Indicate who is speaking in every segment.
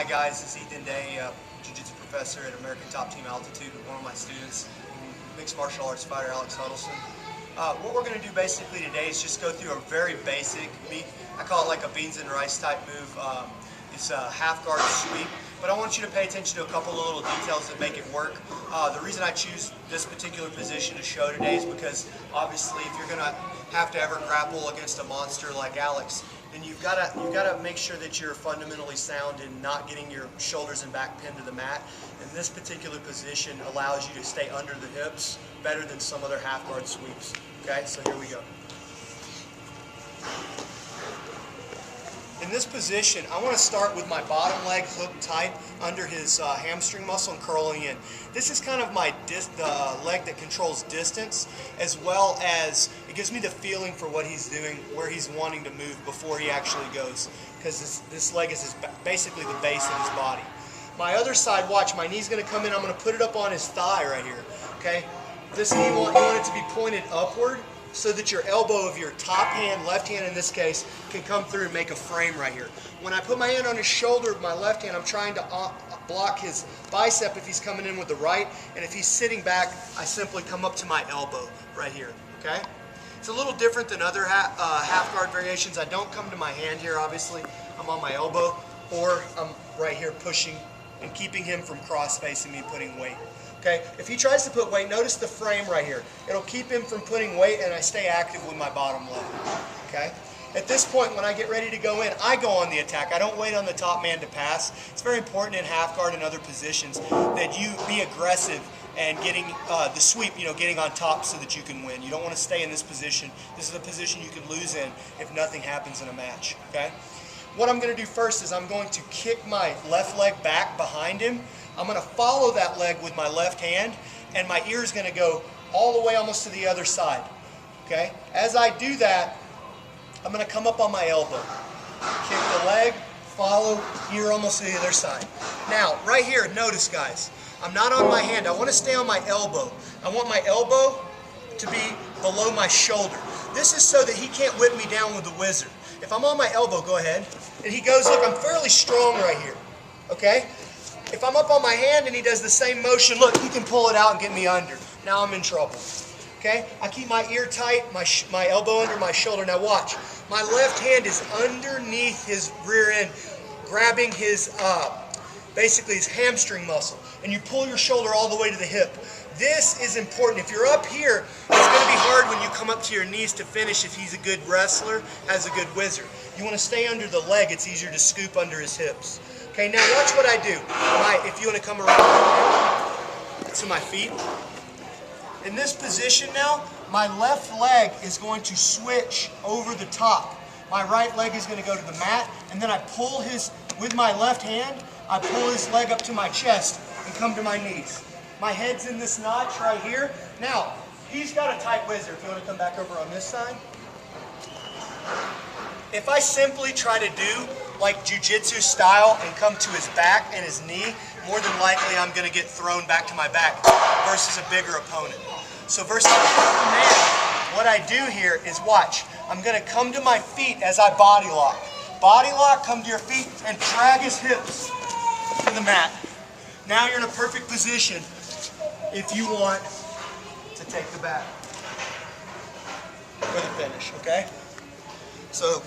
Speaker 1: Hi guys, this is Ethan Day, Jiu-Jitsu professor at American Top Team Altitude with one of my students, mixed martial arts fighter Alex Huddleston. What we're going to do basically today is just go through a very basic, I call it like a beans and rice type move. It's a half guard sweep, but I want you to pay attention to a couple of little details that make it work. The reason I choose this particular position to show today is because obviously if you're going to have to ever grapple against a monster like Alex, then you've got to make sure that you're fundamentally sound in not getting your shoulders and back pinned to the mat. And this particular position allows you to stay under the hips better than some other half guard sweeps. Okay, so here we go. In this position, I want to start with my bottom leg hooked tight under his hamstring muscle and curling in. This is kind of my leg that controls distance, as well as it gives me the feeling for what he's doing, where he's wanting to move before he actually goes, because this leg is basically the base of his body. My other side, watch, my knee's going to come in. I'm going to put it up on his thigh right here. Okay, this knee, you want it to be pointed upward, so that your elbow of your top hand, left hand in this case, can come through and make a frame right here. When I put my hand on his shoulder with my left hand, I'm trying to block his bicep if he's coming in with the right, and if he's sitting back, I simply come up to my elbow right here, okay? It's a little different than other half guard variations. I don't come to my hand here, obviously. I'm on my elbow, or I'm right here pushing and keeping him from cross-facing me, putting weight. Okay, if he tries to put weight, notice the frame right here. It'll keep him from putting weight, and I stay active with my bottom leg. Okay? At this point, when I get ready to go in, I go on the attack. I don't wait on the top man to pass. It's very important in half guard and other positions that you be aggressive and getting the sweep, getting on top so that you can win. You don't want to stay in this position. This is a position you can lose in if nothing happens in a match. Okay? What I'm going to do first is I'm going to kick my left leg back behind him. I'm going to follow that leg with my left hand, and my ear is going to go all the way almost to the other side. Okay? As I do that, I'm going to come up on my elbow. Kick the leg, follow, ear almost to the other side. Now, right here, notice guys, I'm not on my hand. I want to stay on my elbow. I want my elbow to be below my shoulder. This is so that he can't whip me down with the wizard. If I'm on my elbow, go ahead, and he goes, look, I'm fairly strong right here. Okay? If I'm up on my hand and he does the same motion, look, he can pull it out and get me under. Now I'm in trouble. Okay? I keep my ear tight, my elbow under my shoulder. Now watch. My left hand is underneath his rear end, grabbing his, basically his hamstring muscle. And you pull your shoulder all the way to the hip. This is important. If you're up here, it's going to be hard when you come up to your knees to finish if he's a good wrestler, has a good wizard. You want to stay under the leg. It's easier to scoop under his hips. Okay, now watch what I do. If you want to come around to my feet. In this position now, my left leg is going to switch over the top. My right leg is going to go to the mat, and then I pull with my left hand, I pull his leg up to my chest and come to my knees. My head's in this notch right here. Now, he's got a tight wizard. If you want to come back over on this side. If I simply try to do like jiu-jitsu style and come to his back and his knee, more than likely I'm going to get thrown back to my back versus a bigger opponent. So versus a bigger man, what I do here is watch. I'm going to come to my feet as I body lock. Body lock, come to your feet, and drag his hips to the mat. Now you're in a perfect position if you want to take the back for the finish, okay? So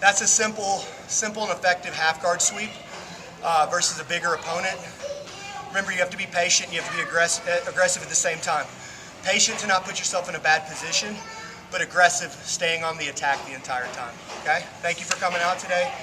Speaker 1: that's a simple and effective half guard sweep versus a bigger opponent. Remember, you have to be patient, you have to be aggressive at the same time. Patient to not put yourself in a bad position, but aggressive, staying on the attack the entire time. Okay? Thank you for coming out today.